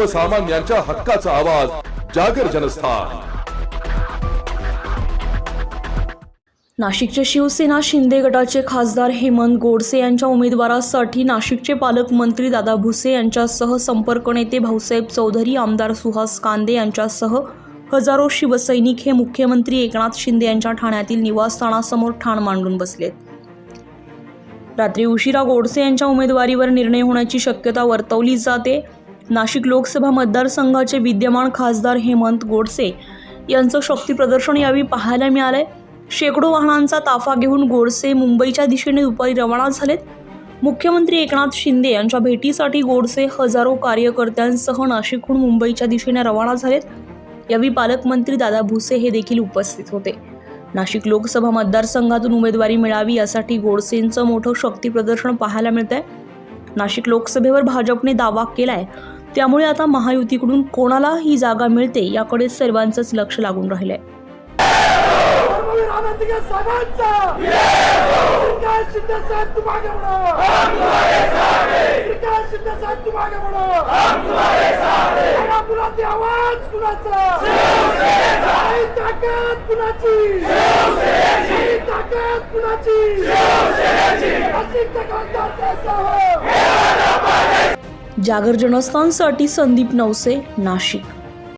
सर्वसामान्यांच्या हक्काचा आवाज जागर जनस्थान। नाशिकचे शिवसेना शिंदे गटाचे खासदार हेमंत गोडसे यांच्या उमेदवारासाठी नाशिकचे पालकमंत्री दादा भुसे यांच्यासह संपर्क नेते भाऊसाहेब चौधरी, आमदार सुहास कांदे यांच्यासह हजारो शिवसैनिक हे मुख्यमंत्री एकनाथ शिंदे यांच्या ठाण्यातील निवासस्थानासमोर ठाण मांडून बसलेत। रात्री उशिरा गोडसे यांच्या उमेदवारीवर निर्णय होण्याची शक्यता वर्तवली जाते। नाशिक लोकसभा मतदारसंघाचे विद्यमान खासदार हेमंत गोडसे यांचं शक्ती प्रदर्शन यावेळी पाहायला मिळालंय। शेकडो वाहनांचा ताफा घेऊन गोडसे मुंबईच्या दिशेने दुपारी रवाना झालेत। मुख्यमंत्री एकनाथ शिंदे यांच्या भेटीसाठी गोडसे हजारो कार्यकर्त्यांसह नाशिकहून मुंबईच्या दिशेने रवाना झालेत। यावेळी पालकमंत्री दादा भुसे हे देखील उपस्थित होते। नाशिक लोकसभा मतदारसंघातून उमेदवारी मिळावी यासाठी गोडसेंचं मोठं शक्ती प्रदर्शन पाहायला मिळतंय। नाशिक लोकसभेवर भाजपने दावा केलाय, त्यामुळे आता महायुतीकडून कोणाला ही जागा मिळते याकडे सर्वांचंच लक्ष लागून राहिलंय। जागर जनस्थानसाठी संदीप नवसे, नाशिक।